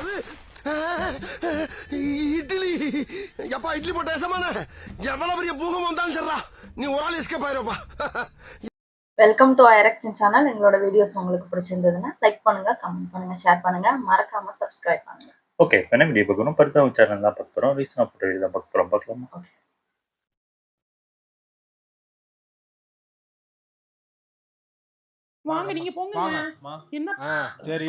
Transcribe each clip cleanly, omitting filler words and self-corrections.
அது இட்லி எப்பா இட்லி போட்ட ஏசமான எவ்வளவு பெரிய பூகம் வந்தாலும் சரிடா நீ ஒரு ஆள் எஸ்கேப் ஆயிருப்பா. வெல்கம் டு ஐரக்ஷன் சேனல். எங்களோட வீடியோஸ் உங்களுக்கு பிடிச்சிருந்ததுன்னா லைக் பண்ணுங்க, கமெண்ட் பண்ணுங்க, ஷேர் பண்ணுங்க, மறக்காம சப்ஸ்கிரைப் பண்ணுங்க. ஓகே, என்ன வீடியோ பார்க்கணும்? பரிதாபம் சேனல் தான் பார்க்க போகிறோம். ரீசனாக போட்ட வீடியோ தான் பார்க்க போகிறோம். பார்க்கலாமா? வாங்க நீங்க போங்க. என்ன சரி,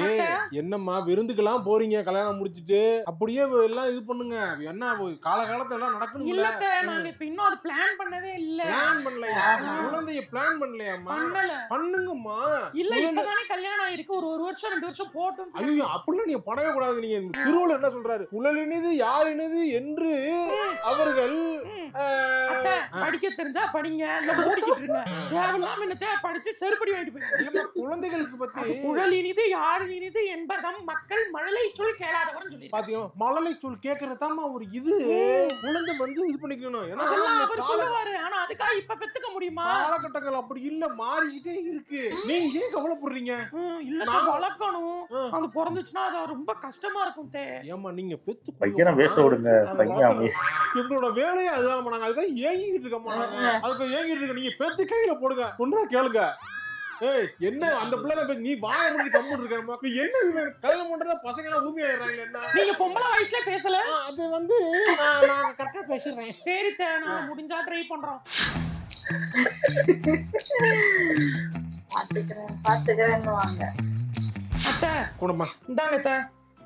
என்னம்மா விருந்துக்கெல்லாம் போறீங்க கல்யாணம் முடிச்சிட்டு? அப்படியே எல்லாம் இது பண்ணுங்க. என்ன காலகாலத்துல எல்லாம் நடக்கணும். இல்லத்த, நாங்க இப்ப இன்னும் அது பிளான் பண்ணவே இல்ல. பிளான் பண்ணலையா? குழந்தைய பிளான் பண்ணலையாம்மா? பண்ணல. பண்ணுங்கம்மா. இல்ல, இப்பதானே கல்யாணம் ஆயிருக்கு. ஒரு வருஷம் 2 வருஷம் போட்டும். ஐயோ, அப்படிலாம் நீங்க படவே கூடாது. நீங்க திருவள்ளுவர் என்ன சொல்றாரு? குழலினிது யாரினது என்று அவர்கள் படிக்க தெரிஞ்சா படிங்க, இல்ல மூடிக்கிட்டு இருங்க. தேவையில்லாம என்ன படிச்சு செருப்படி வாங்கிட்டு போய் குழந்தைகளுக்கு பத்தி குழல் இனிது யார் இனிது என்பதம் மக்கள் மழலை சொல் கேளாதவர்னு சொல்லி பாத்தீங்க. மழலை சொல் கேக்குறதாமா ஒரு இது. குழந்தை வந்து இது பண்ணிக்கணும். ஏன்னா அவர் சொல்லுவாரு. ஆனா அதுக்காக இப்ப பெத்துக்க முடியுமா? காலகட்டங்கள் அப்படி இல்ல, மாறிக்கிட்டே இருக்கு. நீங்க ஏன் கவலைப்படுறீங்க? இல்ல, வளர்க்கணும். அது பிறந்துச்சுன்னா அது ரொம்ப கஷ்டமா இருக்கும். ஏமா நீங்க பெத்து பையனை பேச விடுங்க. பையன் எங்களோட வேலையை அதுதான். நாங்க அதுதான் ஏங்கிட்டு இருக்கோம். அதுக்கு ஏங்கிட்டு இருக்க. நீங்க பெத்து கையில போடுங்க. ஒன்றா கேளுங்க. ஏய், என்ன அந்த பிள்ளை நீ வாய மூடி கம்முன்னு இருக்கமா? என்ன இது கல்யாணம் பண்றத பசங்க எல்லாம் ஊமி ஆயிடுறாங்க. என்ன நீங்க பொம்பளை வயசுல பேசல? அது வந்து நான் கரெக்டா பேசுறேன். சரி நான் முடிஞ்சா ட்ரை பண்றோம். பாத்துக்கிறேன்னு வாங்க. அத்தை கூடமா இந்தாங்க அத்தை,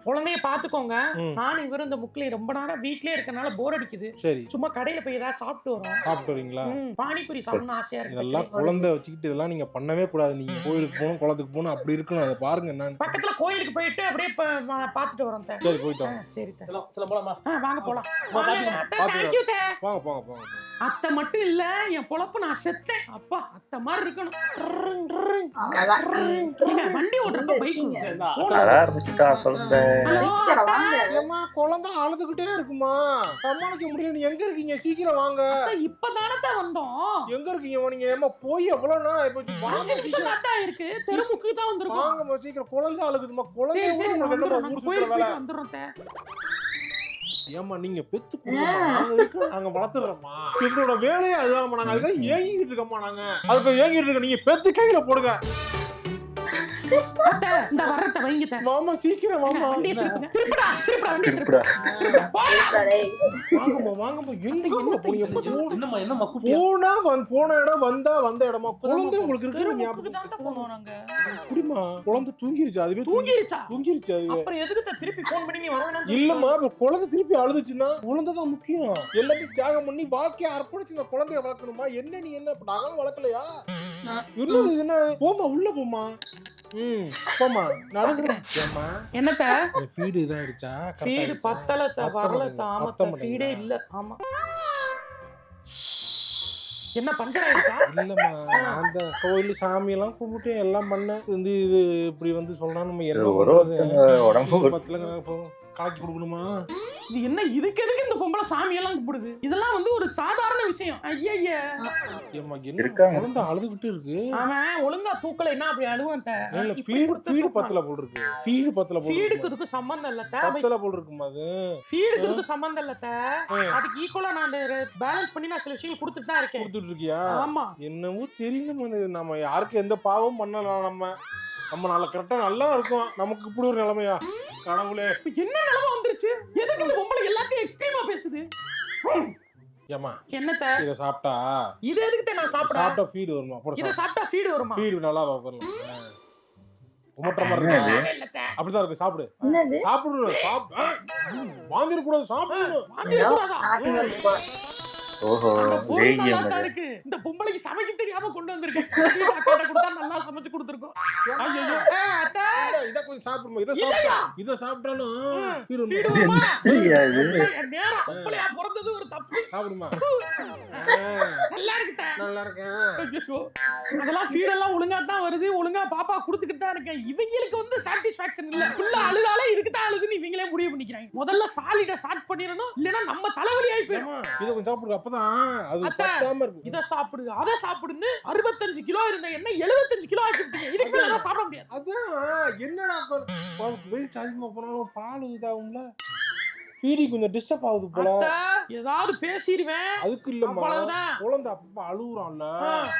குழந்தைய பாத்துக்கோங்க. நானும் இவரும் இந்த முக்கில ரொம்ப நேரம் வீட்லயே இருக்கனால போர் அடிக்குது. சரி, சும்மா கடையில போய் ஏதாவது சாப்பிட்டு வரோம். சாப்பிட்டு வரீங்களா? பானிபூரி சாப்பிடணும் ஆசையா இருக்கு. இதெல்லாம் குழந்தை வச்சுக்கிட்டு இதெல்லாம் நீங்க பண்ணவே கூடாது. நீங்க கோயிலுக்கு போகணும், குளத்துக்கு போகணும், அப்படி இருக்கணும். அதை பாருங்க. நான் பக்கத்துல கோயிலுக்கு போயிட்டு அப்படியே பாத்துட்டு வரோம். சரி, போயிட்டோம். சரி போலாமா? வாங்க போலாம். போங்க போங்க போங்க. அத்தை மட்டும் இல்ல, என் பொழப்பு நான் செத்தேன். அப்பா அத்தை மாதிரி இருக்கணும். வண்டி ஓட்டுறப்ப பைக் ஆரம்பிச்சுட்டா சொல்லுங்க. ஏமா குழந்தை அழுதுகிட்டே இருக்குமா? சமாளிக்க முடியல. நீ எங்க இருக்கீங்க? சீக்கிரம் வாங்க. இப்பதானே வந்தோம். எங்க இருக்கீங்க நீங்க? ஏமா போய் எவ்வளவுனா இப்ப 5 நிமிஷம் தான் இருக்கு. தெருமுக்கு தான் வந்திருக்கோம். வாங்கம்மா சீக்கிரம். குழந்தை அழுகுதுமா. குழந்தை ஊர் சுத்துற வேலை. வந்துறோம். ஏமா நீங்க பெத்து நாங்க வளர்த்துறோம்மா. எங்களோட வேலையை அதுதான். நாங்க அதுதான் ஏங்கிட்டு இருக்கோம்மா. நாங்க அதுக்கு ஏங்கிட்டு இருக்கோம். நீங்க பெத்து கையில போடுங்க. இந்த வரத்தை வைங்க. மாமா சீக்கிரம் வாமா. திருப்படா திருப்படா. வாங்கம்மா வாங்கம்மா. எங்க போனீங்க? என்னம்மா என்னம்மா போனா போன இடம் வந்த இடமா? குழந்தை உங்களுக்கு இருக்கு. ஞாபகம் போனோம் நாங்க. அப்படிமா? குழந்தை தூங்கிருச்சு. அதுவே தூங்கிருச்சு. அது அப்புறம் எதுக்கு திருப்பி ஃபோன் பண்ணி நீ வரவேனா? இல்லம்மா, குழந்தை திருப்பி அழுதுச்சுன்னா குழந்தை தான் முக்கியம். எல்லாத்தையும் தியாகம் பண்ணி வாழ்க்கையை அர்ப்பணிச்சு இந்த குழந்தைய வளர்க்கணுமா? என்ன நீ என்ன நாங்களும் வளர்க்கலையா? இன்னும் என்ன? போமா உள்ள போமா. போமா நடக்குறேன். என்னத்த ஃபீடு இதாயிடுச்சா? ஃபீடு பத்தலத்த வரலத்த. ஆமாத்த ஃபீடே இல்ல. ஆமா, என்ன பஞ்சர் ஆயிடுச்சா? இல்லம்மா, அந்த கோயில் சாமி எல்லாம் கும்பிட்டு எல்லாம் பண்ண இது இப்படி வந்து சொன்னா நம்ம என்ன உடம்பு பத்துல கலக்கி கொடுக்கணுமா? இது என்ன? இதுக்கு எதுக்கு இந்த பொம்பளை சாமி எல்லாம் கும்பிடுது? இதெல்லாம் வந்து ஒரு சாதாரண விஷயம். ஐயா குழந்தை அழுதுகிட்டு இருக்கு. அவன் ஒழுங்கா தூக்கல என்ன அப்படி அழுவான். ஃபீடு பத்தல போல் இருக்கு. ஃபீடு பத்தல போல். ஃபீடுக்கு இதுக்கு சம்பந்தம் இல்ல. பத்தல போல் இருக்குமா? அது ஃபீடுக்கு இதுக்கு சம்பந்தம் இல்ல. அதுக்கு ஈக்குவலா நான் பேலன்ஸ் பண்ணி நான் சில விஷயங்கள் கொடுத்துட்டு தான் இருக்கேன். கொடுத்துட்டு இருக்கியா? ஆமா. என்னவோ தெரியல. நம்ம யாருக்கு எந்த பாவம் பண்ணலாம். நம்ம நல்லா கரெக்டா நல்லா இருக்கும். நமக்கு இப்படி ஒரு நிலைமையா? கடவுளே, என்ன நிலைமை வந்துருச்சு? எதுக்கு இந்த பொம்பளை எல்லாத்தையும் எக்ஸ்ட்ரீமா பேசுது? ஏமா என்னத்த இத சாப்பிட்டா இது எதுக்கு நான் சாப்பிட்டா ஃபீட் வருமா? இத சாப்பிட்டா ஃபீட் வருமா? ஃபீட் நல்லா வரலாம். உமட்டற மாதிரி இருக்கு. அப்படிதான் இருக்கு. சாப்பிடு. சாப்பிடணும். வாந்திர கூடாது. சாப்பிடணும். வாந்திர கூடாதா? ஓஹோ, இருக்கு. இந்த பொம்பளைக்கு சமைக்க தெரியாம கொண்டு வந்திருக்கேன். அக்காட்ட கொடுத்தா நல்லா சமைச்சு கொடுத்துருக்கோம். ஐயோ அத்தை, இத கொஞ்சம் சாப்பிடுமா? இத சாப்பிட்டாலும் ஃபீட் வருமா? நேரா பொம்பளையா பிறந்தது ஒரு தப்பு. சாப்பிடுமா? நல்லா இருக்குதா? நல்லா இருக்கேன். ஐயோ, அதெல்லாம் ஃபீட் எல்லாம் ஒழுங்கா தான் வருது. ஒழுங்கா பாப்பா கொடுத்துக்கிட்டு தான் இருக்கேன். இவங்களுக்கு வந்து சாட்டிஸ்ஃபேக்ஷன் இல்ல. புள்ள அழுதாலே இதுக்கு தான் அழுதுன்னு இவங்களே முடிவு பண்ணிக்கிறாங்க. முதல்ல சாலிடா ஸ்டார்ட் பண்ணிரணும், இல்லனா நம்ம தலைவலி ஆயி போயிடும். இத கொஞ்சம் சாப்பிடுங்க, அப்பதான் அது பத்தாம இருக்கும். இத சாப்பிடு, அத சாப்பிடுன்னு 65 கிலோ இருந்த என்ன 75 கிலோ ஆக்கிட்டீங்க. இதுக்கு மேல சாப்பிட முடியாது. அதான் என்னடா வெயிட் அதிகமா போனாலும் பால் இதாகும்ல, ஃபீடி கொஞ்சம் டிஸ்டர்ப் ஆகுது போல. ஏதாவது பேசிடுவேன். அதுக்கு இல்லம்மா, அவ்வளவுதான். குழந்தை அப்பப்ப அழுகுறான்ல,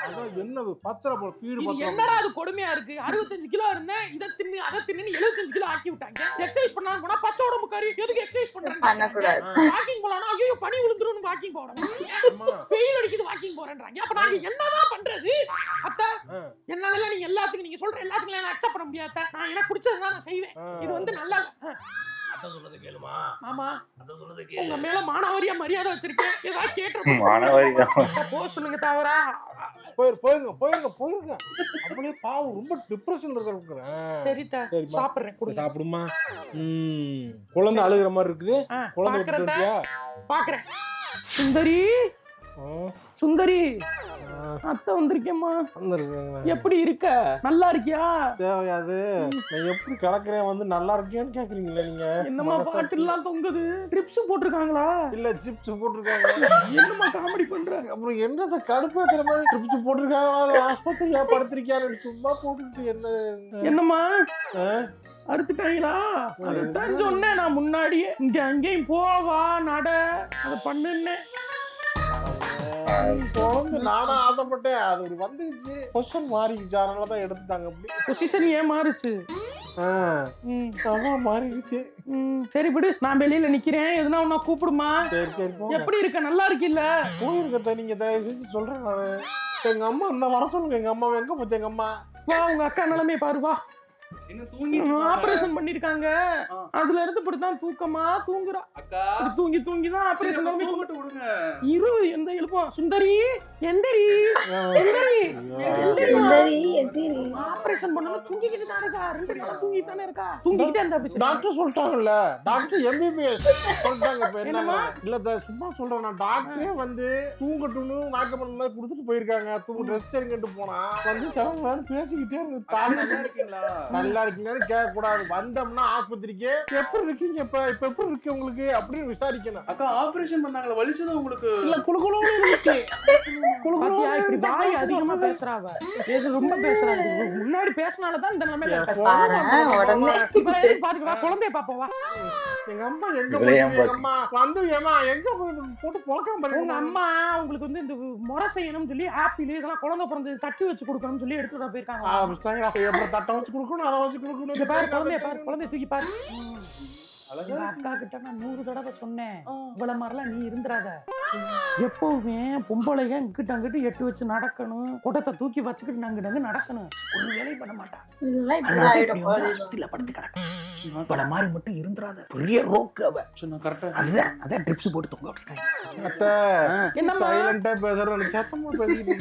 அதான் என்ன பத்திர போல ஃபீடு இது பத்திர. என்னடா அது கொடுமையா இருக்கு. 65 கிலோ இருந்தேன், இத தின்னு அத தின்னு 75 கிலோ ஆக்கி விட்டாங்க. எக்சர்சைஸ் பண்ணாம போனா பச்சை உடம்புக்காரி எதுக்கு எக்சர்சைஸ் பண்றேன்? பண்ணக்கூடாது. வாக்கிங் போலானா ஐயோ பனி விழுந்துரும்னு வாக்கிங் போறேன். வெயில் அடிக்குது வாக்கிங் போறேன்றாங்க. அப்ப நாங்க என்னதான் பண்றது? அத்தை என்னால நீங்க எல்லாத்துக்கும் நீங்க சொல்ற எல்லாத்துக்கும் நான் அக்செப்ட் பண்ண முடியாது. நான் எனக்கு பிடிச்சது தான் நான் செய்வேன். இது வந்து நல்லா அத சொல்றது கேளுமா. ஆமா அத சொல்றது உங்க கேளு. மேல மானவரியா மரியாதை வச்சிருக்கேன். ஏதாவது கேட்றேன் மானவரியா போ சொல்லுங்க தவறா. போயிருங்க அப்படியே பாவம் ரொம்ப டிப்ரெஷன்ல இருக்கிறேன். சரிதா சாப்பிடுறேன் கொடுங்க. சாப்பிடுமா. குழந்தை அழுகிற மாதிரி இருக்குது. குழந்தை பாக்குறேன் பாக்குறேன். சுந்தரி சுந்தரி அத்தை வந்திருக்கேம்மா. எப்படி இருக்க? நல்லா இருக்கியா? தேவையாது நான் எப்படி கிடக்குறேன் வந்து நல்லா இருக்கியான்னு கேக்குறீங்களா நீங்க? என்னம்மா பாட்டு எல்லாம் தொங்குது? ட்ரிப்ஸ் போட்டிருக்காங்களா? இல்ல சிப்ஸ் போட்டிருக்காங்க. என்னம்மா காமெடி பண்ற? அப்புறம் என்னத கடுப்பாக்குற மாதிரி ட்ரிப்ஸ் போட்டிருக்காங்க. ஆஸ்பத்திரியா படுத்திருக்கியான்னு சும்மா போட்டுட்டு என்னம்மா அறுத்துட்டாங்களா? அதுதான் சொன்னேன் நான் முன்னாடியே, இங்க அங்கேயும் போவா நட அதை பண்ணுன்னு. குழந்தை நானும் ஆசைப்பட்டேன், அது ஒரு வந்துச்சு பொசிஷன் மாறிடுச்சு, அதனாலதான் எடுத்துட்டாங்க. அப்படி பொசிஷன் ஏன் மாறுச்சு? மாறிடுச்சு. சரி விடு, நான் வெளியில நிக்கிறேன், எதுனா உன்ன கூப்பிடுமா? சரி சரி. எப்படி இருக்க? நல்லா இருக்கீல்ல? போயிருக்க நீங்க தயவு செஞ்சு சொல்றேன். நானு எங்க அம்மா என்ன வர சொல்லுங்க. எங்க அம்மா எங்க போச்சு? எங்க அம்மா வா, உங்க அக்கா நிலைமை பாரு வா. ஆபரேஷன் பண்ணிருக்காங்க, அதுல இருந்து இப்படிதான் தூக்கமா தூங்குறா. தூங்கி தூங்கி தான் ஆபரேஷன் பண்ணி தூங்கிட்டு விடுங்க. இரு எந்த எழுப்போம். சுந்தரி எந்திரி சுந்தரி எந்திரி. ஆபரேஷன் பண்ணனும் தூங்கிக்கிட்டு தான் இருக்கா. 2 நாளா தூங்கிட்டு தானே இருக்கா. தூங்கிக்கிட்டே அந்த ஆபரேஷன் டாக்டர் சொல்லிட்டாங்கல்ல. டாக்டர் எம்பிபிஎஸ் சொல்லிட்டாங்க. என்னமா இல்ல சும்மா சொல்றேன். நான் டாக்டரே வந்து தூங்கட்டும்னு நாக்கமன் மாதிரி கொடுத்துட்டு போயிருக்காங்க. தூங்க ரெஸ்ட் எடுங்கட்டு போனா வந்து சரவணன் பேசிக்கிட்டே இருக்கு. நல்லா இருக்கீங்களா நல்லா இருக்கீங்கன்னு கேட்க கூடாது. வந்தோம்னா ஆஸ்பத்திரிக்கு எப்படி இருக்கீங்க, இப்ப எப்படி இருக்கு உங்களுக்கு அப்படின்னு விசாரிக்கணும். அக்கா ஆபரேஷன் பண்ணாங்களா? வலிச்சது உங்களுக்கு? இல்ல குளுகுளுன்னு இருந்துச்சு. குளுகுளுயா இப்படி வாய் அதிகமா பேசுறாவ. ஏது ரொம்ப பேசுறாங்க. முன்னாடி பேசனால தான் இந்த நிலைமையில பாரு. உடனே இப்ப எதுக்கு பாத்துக்க வா, குழந்தைய பாப்போம் வா. எங்க அம்மா எங்க போய் எங்க அம்மா வந்து ஏமா எங்க போட்டு போக்காம பாருங்க. உங்க அம்மா உங்களுக்கு வந்து இந்த முறை செய்யணும்னு சொல்லி ஆப்பிள் இதெல்லாம் குழந்தை பிறந்து தட்டு வச்சு கொடுக்கணும்னு சொல்லி எடுத்துட்டு போயிருக்காங்க. எப்படி தட்டை வச்சு கொடுக்கணும், அதை வச்சு கொடுக்கணும். இங்க பாரு குழந்தைய பாரு, குழந்தைய தூக்கி பாரு. அக்கா கிட்ட நான் 100 தடவை சொன்னேன், இவ்வளவு மாதிரிலாம் நீ இருந்துராத. எப்பவுமே பொம்பளைங்க இங்கிட்ட அங்கிட்டு எட்டு வச்சு நடக்கணும், குடத்தை தூக்கி வச்சுக்கிட்டு நாங்க நடக்கணும். ஒரு வேலையும் பண்ண மாட்டான். படுத்து கிடக்கும். இவ்வளவு மாதிரி மட்டும் இருந்துராத. பெரிய ரோக்கு அவ. அதான் ட்ரிப்ஸ் போட்டு தொங்க விட்டுருக்காங்க. என்ன சைலண்டா பேசுறேன், சத்தமா பேசிட்டு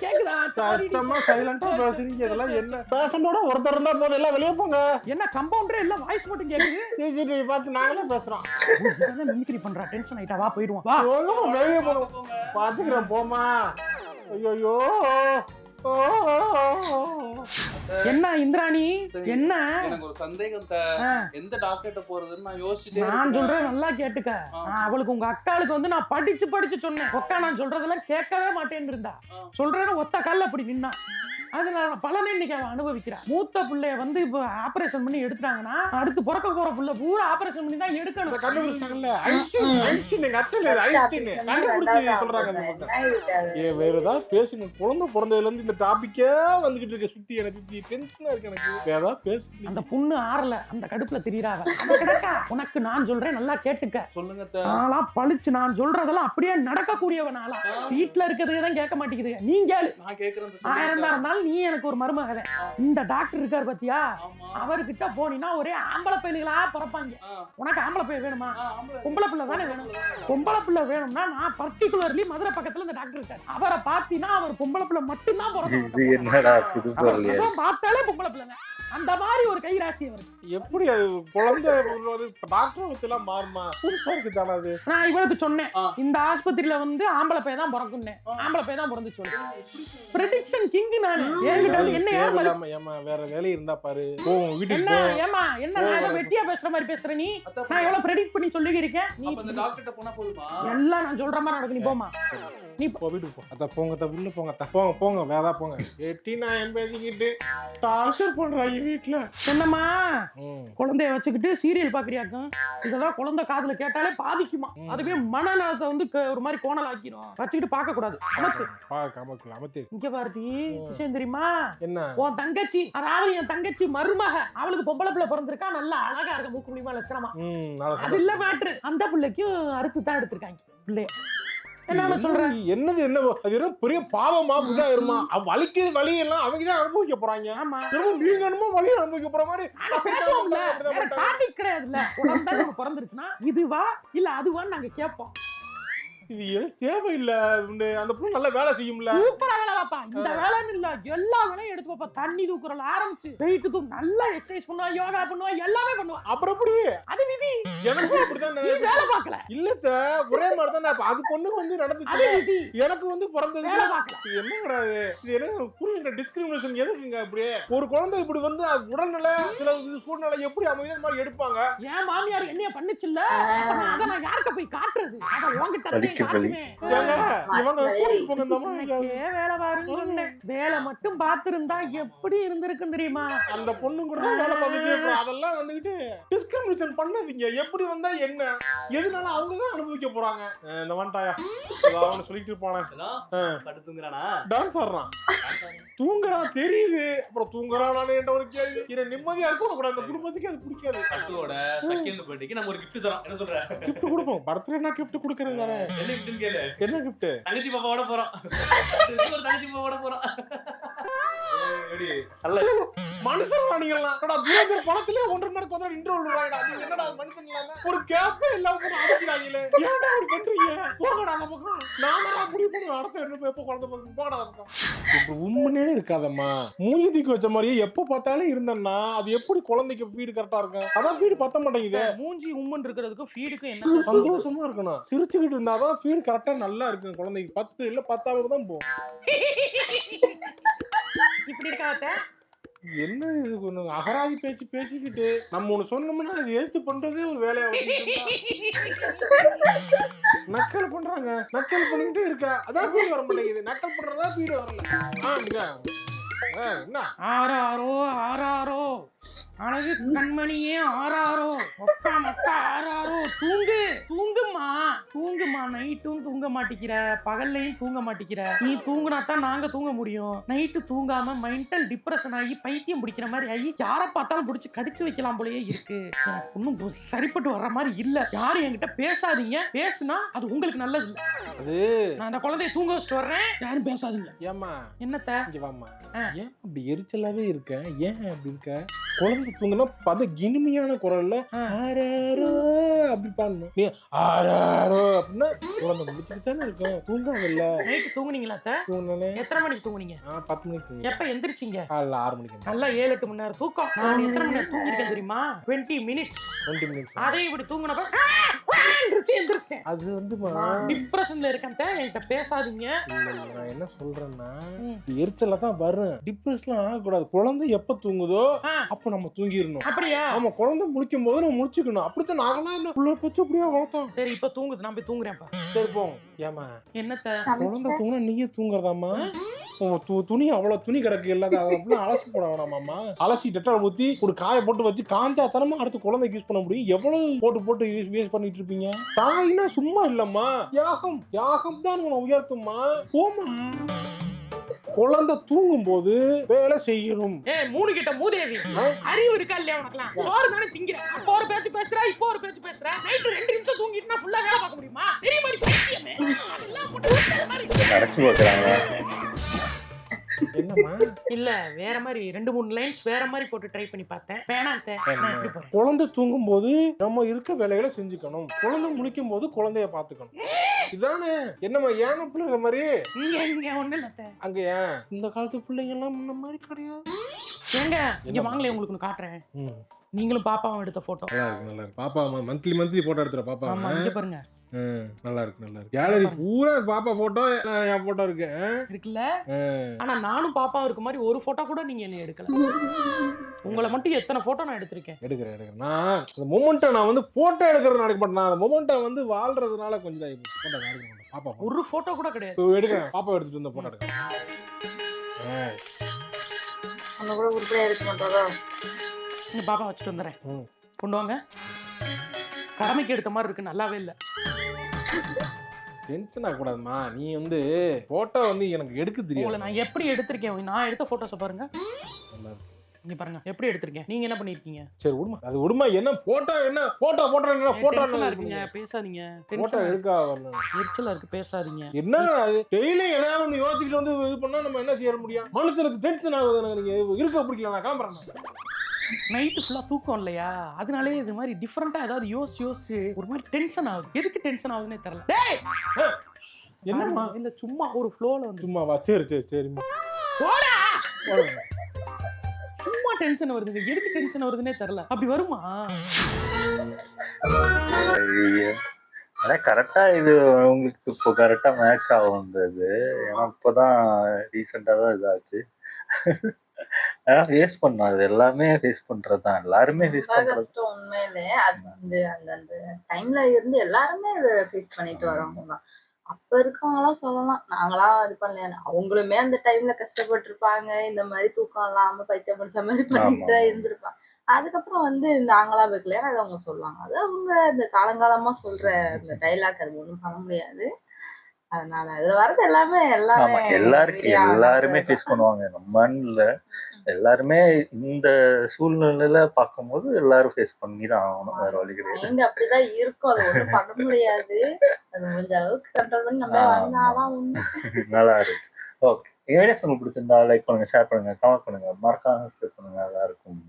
கேக்குதா? சத்தமா சைலண்டா பேசுறீங்க. இதெல்லாம் என்ன பேசண்டோட ஒருத்தர் இருந்தா போதும், எல்லாம் வெளியே போங்க. என்ன கம்பவுண்டரே எல்லாம் வாய்ஸ் மட்டும் கேக்குது. சிசிடிவி பார்த்து நாங்களே பேசுறோம். மிமிக்ரி பண்றா, டென்ஷன் ஆயிட்டா. வா போயிடுவோம் வா. வெளியே போங்க, பாத்துக்கிறேன் போமா. ஐயோ என்ன இந்திராணி என்ன? எனக்கு ஒரு சந்தேகம். எந்த டாக்டர்கிட்ட போறதுன்னு நான் யோசிச்சுட்டே நான் சொல்றேன் நல்லா கேட்டுக்க. அவளுக்கு உங்க அக்காளுக்கு வந்து நான் படிச்சு சொன்னேன். அக்கா நான் சொல்றதெல்லாம் கேட்கவே மாட்டேன்னு இருந்தா. சொல்றேன்னு ஒத்த கால்ல அப்படி நின்னா. அதனால பலனை இன்னைக்கு அவன் அனுபவிக்கிறான். மூத்த பிள்ளைய வந்து இப்ப ஆபரேஷன் பண்ணி எடுத்துட்டாங்கன்னா அடுத்து பிறக்க போற பிள்ளை பூரா ஆபரேஷன் பண்ணி தான் எடுக்கணும். கண்டுபிடிச்சாங்கல்ல ஐன்ஸ்டீன் எங்க அத்தையில ஐன்ஸ்டீன் கண்டுபிடிச்சு சொல்றாங்க. வேற ஏதாவது பேசுங்க. குழந்தை பிறந்ததுல இருந்து இந்த டாபிக்கே வந்துகிட்டு இருக்க, சுத்தி எனக்கு சுத்தி டென்ஷனா இருக்கு. எனக்கு வேற ஏதாவது பேசு. அந்த புண்ணு ஆறல, அந்த கடுப்புல திரியறாங்க. உனக்கு நான் சொல்றேன் நல்லா கேட்டுக்க. சொல்லுங்க. நாளா பழிச்சு நான் சொல்றதெல்லாம் அப்படியே நடக்கக்கூடியவனால வீட்டுல இருக்கிறதுக்கு தான் கேட்க மாட்டேங்குது. நீங்க நான் கேக்குறேன். 1000 இருந்தாலும் நீ எனக்கு ஒரு மருமக. இந்த டாக்டர் இருக்காரு பாத்தியா, அவர்கிட்ட போனீங்கன்னா ஒரே ஆம்பளை பையல்களா பிறப்பாங்க. உனக்கு ஆம்பளை பையன் வேணுமா? பொம்பளை பிள்ளை தானே வேணும். பொம்பளை பிள்ளை வேணும்னா நான் பர்டிகுலர்லி மதுரை பக்கத்துல இந்த டாக்டர் இருக்காரு. அவரை பாத்தீங்கன்னா அவர் பொம்பளை பிள்ளை மட்டும்தான் பிறக்கும். பார்த்தாலே பொம்பளை பிள்ளைங்க. அந்த மாதிரி ஒரு கை ராசி அவருக்கு. எப்படி அது குழந்தை டாக்டர் வச்சுலாம் மாறுமா? புதுசா இருக்கு தானே அது. நான் இவளுக்கு சொன்னேன், இந்த ஆஸ்பத்திரியில வந்து ஆம்பளை பையன் தான் பிறக்கும்னு. ஆம்பளை பையன் தான் பிறந்து சொல்லு. ப்ரெடிக்ஷன் கிங் நானு. என்ன யார் ஏமா வேற வேலை இருந்தா பாரு. வீட்டுக்கு என்ன ஏமா என்ன நான் வெட்டியா பேசுற மாதிரி பேசுற நீ? நான் எவ்வளவு ப்ரெடிக்ட் பண்ணி சொல்லிருக்கேன். நீ அந்த டாக்டர்ட்ட போனா போதுமா? எல்லாம் நான் சொல்ற மாதிரி நடக்கு. நீ போமா, நீ போ வீட்டுக்கு போ. அத போங்க உள்ள போங்க. போங்க போங்க வேதா போங்க. எட்டி நான் பேசிக்கிட்டு டார்ச்சர் பண்றாங்க வீட்டுல. என்னம்மா குழந்தைய வச்சுக்கிட்டு சீரியல் பாக்குறியாக்கும்? இதெல்லாம் குழந்தை காதுல கேட்டாலே பாதிக்குமா. அதுவே மனநலத்தை வந்து ஒரு மாதிரி கோணல் ஆக்கிரும். வச்சுக்கிட்டு பார்க்க கூடாது. அமத்து இங்க பாருடி, விஷயம் தெரியுமா? என்ன? உன் தங்கச்சி, அதாவது என் தங்கச்சி மருமக, அவளுக்கு பொம்பளை பிள்ளை பிறந்திருக்கா. நல்லா அழகா இருக்க, மூக்கு முடியுமா லட்சணமா. அது இல்ல மேட்ரு. அந்த பிள்ளைக்கும் அறுத்து தான் எடுத்திருக்காங்க பிள்ளைய. என்னது என்ன அது என்ன பெரிய பாவமா புதாயிருமா? வலிக்கு வலி எல்லாம் அவங்கதான் அனுபவிக்க போறாங்க. ஆமா, நீங்க என்னமோ வலி அனுபவிக்க போற மாதிரி பேசுவோம்ல. டாபிக் கிடையாதுல்ல. குழந்தை நம்ம பிறந்துருச்சுன்னா இதுவா இல்ல அதுவான்னு நாங்க கேட்போம். இது தேவையில்லை. அந்த புள்ள நல்ல வேலை செய்யும்ல. சூப்பரா வேலை பாப்பா. இந்த வேலைன்னு இல்ல, எல்லா வேலையும் எடுத்து பாப்பா. தண்ணி தூக்குறல ஆரம்பிச்சு வெயிட் தூக்கு, நல்லா எக்ஸசைஸ் பண்ணுவா, யோகா பண்ணுவா, எல்லாமே பண்ணுவா. அப்புறம் எப்படி? அது விதி. எனக்கு அப்படிதான். நீ வேலை பார்க்கல இல்ல ஒரே மாதிரி தான். அது பொண்ணுக்கு வந்து நடந்துச்சு. அது விதி. எனக்கு வந்து பிறந்தது வேலை பார்க்கல. என்ன கிடையாது. இது என்ன புரியுங்க? டிஸ்கிரிமினேஷன் எதுக்குங்க? அப்படியே ஒரு குழந்தை இப்படி வந்து உடல்நிலை சில சூழ்நிலை எப்படி அமைதி மாதிரி எடுப்பாங்க. என் மாமியார் என்னைய பண்ணுச்சுல்ல, அத நான் யார்கிட்ட போய் காட்டுறது? அத உன்கிட்ட வேலை மட்டும் பாத்துருந்தா எப்படி இருந்திருக்கும் தெரியுமா? அந்த பொண்ணு கூட வேலை பார்த்துட்டு அதெல்லாம் வந்துகிட்டு டிஸ்கிரிமினேஷன் பண்ணாதீங்க. எப்படி வந்தா என்ன, எதுனால அவங்கதான் அனுபவிக்க போறாங்க. இந்த வந்துட்டாயா அவனு சொல்லிட்டு இருப்பானே, படுத்துங்கறானா, டான்ஸ் ஆடுறான், தூங்குறான் தெரியுது. அப்புறம் தூங்குறானே என்ற ஒரு கேள்வி. இது நிம்மதியா இருக்கும் கூட. அந்த குடும்பத்துக்கு அது பிடிக்காது. பட்டுவோட செகண்ட் பர்த்டேக்கு நம்ம ஒரு கிஃப்ட் தரோம். என்ன சொல்ற? கிஃப்ட் கொடுப்போம். பர்த்டேனா கிஃப்ட் கொடுக்கறது தானே. என்ன கிஃப்ட் கேளு? என்ன கிஃப்ட்? தங்கச்சி பாப்பாவோட போறோம். ஒரு தங்கச்சி பாப்பாவோட போறோம். மனுஷன் வாணிகள்லாம் பணத்திலே 1.5 மணி நேரம் இன்டர்வல் விடுறாங்கடா. நீங்க என்னடா மனுஷன் இல்லாம ஒரு கேப்பே இல்லாம போட்டு அடிக்கிறாங்களே. ஏன்டா அப்படி பண்றீங்க? போங்கடா அந்த பக்கம். நானா முடிவு பண்ணி அடுத்த என்ன எப்போ குழந்தை பக்கம் போங்கடா அந்த பக்கம். இப்ப உண்மையே இருக்காதம்மா. மூஞ்சி தூக்கி வச்ச மாதிரியே எப்போ பார்த்தாலும் இருந்தேன்னா அது எப்படி குழந்தைக்கு ஃபீடு கரெக்டா இருக்கும்? அதான் ஃபீடு பத்த மாட்டேங்குது. மூஞ்சி உம்மன் இருக்கிறதுக்கும் ஃபீடுக்கும் என்ன சந்தோஷமா இருக்கணும். சிரிச்சுக்கிட்டு இருந்தாதான் ஃபீடு கரெக்டா நல்லா இருக்கும் குழந்தைக்கு. 10 இல்ல 10வது தான் போகும். இப்படி இருக்காத என்ன இது கொஞ்சம் அகராதி பேச்சு பேசிக்கிட்டு நம்ம ஒண்ணு சொன்னோம்னா அது ஏத்து பண்றதே ஒரு வேலையா நக்கல் பண்றாங்க. நக்கல் பண்ணிக்கிட்டே இருக்கா. அதான் வீடு வர மாட்டேங்குது. நக்கல் பண்றதா வீடு வரல. என்ன ஆறாரோ ஆறாரோ அழகு கண்மணியே ஆறாரோ ஒக்கா மக்கா ஆறாரோ. தூங்குமா தூங்குமா. நைட்டும் தூங்க மாட்டிக்கிற, பகல்லையும் தூங்க மாட்டிக்கிற. நீ தூங்குனாதான் நாங்க தூங்க முடியும். நைட்டு தூங்காம மென்டல் டிப்ரெஷன் ஆகி பைத்தியம் பிடிக்கிற மாதிரி ஆகி யாரை பார்த்தாலும் பிடிச்சி கடிச்சு வைக்கலாம் போலயே இருக்கு. எனக்கு ஒன்னும் சரிப்பட்டு வர்ற மாதிரி இல்ல. யாரும் என்கிட்ட பேசாதீங்க. பேசுனா அது உங்களுக்கு நல்லது இல்ல. அது நான் அந்த குழந்தைய தூங்க வச்சுட்டு வர்றேன். யாரும் பேசாதீங்க. ஏமா என்னத்த ஏன் அப்படி எரிச்சலாவே இருக்க? ஏன் அப்படி இருக்க? குழந்தை தூங்கினா பத இனிமையான குரல்ல ஆராரோ அப்படி பாடணும். நீ ஆராரோ அப்படின்னா குழந்தை முடிச்சுட்டு தானே இருக்கும். தூங்காமல்ல. நைட்டு தூங்குனீங்களா? தூங்குனே. எத்தனை மணிக்கு தூங்குனீங்க? 10 மணிக்கு தூங்குனேன். எப்ப எந்திரிச்சீங்க? காலைல 6 மணிக்கு. நல்லா 7-8 மணி நேரம் தூக்கம். நான் எத்தனை மணி நேரம் தூங்கிருக்கேன் தெரியுமா? 20 மினிட்ஸ். அதே இப்படி தூங்குனப்ப எந்திரிச்சேன். அது வந்து டிப்ரெஷன்ல இருக்கேன். என்கிட்ட பேசாதீங்க. நான் என்ன சொல்றேன்னா எரிச்சல தான் வரும். டிப்ரெஷன் ஆகக்கூடாது. குழந்தை எப்ப தூங்குதோ அப்ப நம்ம தூங்கிடணும். அப்படியா? ஆமா, குழந்தை முழிக்கும் போது நம்ம முழிச்சுக்கணும். அப்படித்தான் நாங்களாம் என்ன புள்ள பச்சு அப்படியே வளர்த்தோம். சரி, இப்ப தூங்குது. நான் போய் தூங்குறேன்ப்பா. சரி போங்க. ஏமா என்னத்த குழந்தை தூங்கினா நீங்க தூங்குறதாமா? துணி அவ்வளவு துணி கிடக்கு இல்லாத அலசி போட வேணாமாமா? அலசி டெட்டால் ஊத்தி ஒரு காய போட்டு வச்சு காஞ்சா தனமா அடுத்து குழந்தைக்கு யூஸ் பண்ண முடியும். எவ்வளவு போட்டு யூஸ் பண்ணிட்டு இருப்பீங்க? தாய்னா சும்மா இல்லம்மா. தியாகம் தான் உன்னை உயர்த்துமா. போமா. குழந்தை தூங்கும் போது வேலை செய்யணும். 3 கிட்ட மூதேவி அறிவு இருக்கா இல்லையா உனக்குலாம்? சோறு தானே திங்கிற. அப்போ ஒரு பேச்சு பேசுற, இப்போ ஒரு பேச்சு பேசுற. நைட் 2 நிமிஷம் தூங்கிட்டுனா ஃபுல்லா வேலை பார்க்க முடியுமா? தெரிய மாதிரி பைத்தியமே. அதெல்லாம் போட்டு அரைச்சு போக்குறாங்க. என்னமா இல்ல வேற மாதிரி 2-3 லைன்ஸ் வேற மாதிரி போட்டு ட்ரை பண்ணி பார்த்தேன். வேணாம்தே. நான் இப்படி போறேன். குழந்தை தூங்கும் போது நம்ம இருக்க வேலைகளை செஞ்சுக்கணும். குழந்தை முழிக்கும் போது குழந்தைய பாத்துக்கணும். இதானே? என்னமா ஏன பிள்ளைங்க மாதிரி இங்க ஒண்ணு இல்ல. அங்க ஏன் இந்த காலத்து பிள்ளைங்க எல்லாம் முன்ன மாதிரி கிடையாது. ஏங்க இங்க வாங்களே உங்களுக்கு ஒண்ணு காட்டுறேன். ம். நீங்களும் பாப்பாவும் எடுத்த போட்டோ. நல்லா இருக்கு பாப்பா மந்த்லி போட்டோ எடுத்துற பாப்பா. ஆமா இங்க பாருங்க. நல்லா இருக்கு கேலரி பூரா பாப்பா போட்டோ என் போட்டோ இருக்கு இருக்குல்ல. ஆனா நானும் பாப்பாவும் இருக்க மாதிரி ஒரு போட்டோ கூட நீங்க என்ன எடுக்கல. உங்களை மட்டும் எத்தனை போட்டோ நான் எடுத்திருக்கேன். எடுக்கிறேன் நான் அந்த மொமெண்ட்டை நான் வந்து போட்டோ எடுக்கிறது நடக்க மாட்டேன். அந்த மொமெண்ட்டை வந்து வாழ்றதுனால கொஞ்சம் போட்டோ எடுக்க மாட்டேன். பாப்பா ஒரு போட்டோ கூட கிடையாது. எடுக்கிறேன் பாப்பா எடுத்துட்டு வந்த போட்டோ எடுக்கிறேன். அந்த கூட உருப்படியா இருக்க மாட்டாரோ. இந்த பாப்பா வச்சுட்டு வந்துடுறேன். கொண்டு வாங்க. கடமைக்கு எடுத்த மாதிரி இருக்கு, நல்லாவே இல்லை. டென்ஷன் ஆகக்கூடாதுமா. நீ வந்து போட்டோ வந்து எனக்கு எடுக்க தெரியும். உங்களை நான் எப்படி எடுத்திருக்கேன், நான் எடுத்த போட்டோஸை பாருங்க. நீங்க பாருங்க எப்படி எடுத்திருக்கேன். நீங்க என்ன பண்ணிருக்கீங்க? சரி விடுமா, அது விடுமா. என்ன போட்டோ என்ன போட்டோ இருக்குங்க, பேசாதீங்க. போட்டோ எடுக்கா எரிச்சலா இருக்கு, பேசாதீங்க. என்ன அது டெய்லி ஏதாவது ஒன்று யோசிச்சுட்டு வந்து இது பண்ணா நம்ம என்ன செய்ய முடியும்? மனுஷனுக்கு டென்ஷன் ஆகுது. எனக்கு நீங்க இருக்க பிடிக்கல, நான் கிளம்புறேன். நைட்டு ஃபுல்லா தூக்கம் இல்லையா, அதனாலே இது மாதிரி டிஃபரெண்டா ஏதாவது யோசிச்சு ஒரு மாதிரி டென்ஷன் ஆகுது. எதுக்கு டென்ஷன் ஆகுதுன்னே தெரியல. என்னம்மா இல்ல சும்மா ஒரு ஃப்ளோல வந்து சும்மாவா? சரிம்மா போடா. சும்மா டென்ஷன் வருதுங்க, எதுக்கு டென்ஷன் வருதுன்னே தெரியல. அப்படி வருமா? ஆனா கரெக்டா இது உங்களுக்கு இப்போ கரெக்டா மேட்ச் ஆகுன்றது. ஏன்னா இப்பதான் ரீசெண்டா தான் இதாச்சு. ஃபேஸ் பண்ணோம், அது எல்லாமே ஃபேஸ் பண்றதுதான். எல்லாருமே ஃபேஸ் பண்றது உண்மையிலே அது அந்த டைம்ல இருந்து எல்லாருமே இதை ஃபேஸ் பண்ணிட்டு வரவங்க தான். அப்ப இருக்கவங்களாம் சொல்லலாம் நாங்களாம் இது பண்ணல, அவங்களுமே அந்த டைம்ல கஷ்டப்பட்டு இருப்பாங்க. இந்த மாதிரி தூக்கம் இல்லாம பைத்தியம் பிடிச்ச மாதிரி பண்ணிட்டு இருந்திருப்பாங்க. அதுக்கப்புறம் வந்து நாங்களா வைக்கல, அதை அவங்க சொல்லுவாங்க. அது அவங்க இந்த காலங்காலமா சொல்ற அந்த டைலாக், அது ஒண்ணும் பண்ண முடியாது. அதனால அதுல வரது எல்லாமே எல்லாருமே ஃபேஸ் பண்ணுவாங்க. நம்மன்னு எல்லாருமே இந்த சூழ்நிலையில பார்க்கும்போது எல்லாரும் ஃபேஸ் பண்ணி தான் ஆகணும், வேற வழி கிடையாது. அப்படிதான் இருக்கும், அது ஒண்ணும் பண்ண முடியாது. அது முடிஞ்ச அளவுக்கு கண்ட்ரோல் பண்ணி நம்ம வந்தாதான் நல்லா இருந்துச்சு. ஓகே, எங்க வீடியோஸ் உங்களுக்கு பிடிச்சிருந்தா லைக் பண்ணுங்க, ஷேர் பண்ணுங்க, கமெண்ட் பண்ணுங்க, மறக்காம சப்ஸ்கிரைப் பண்ணுங்க. நல்லா இருக்கும்.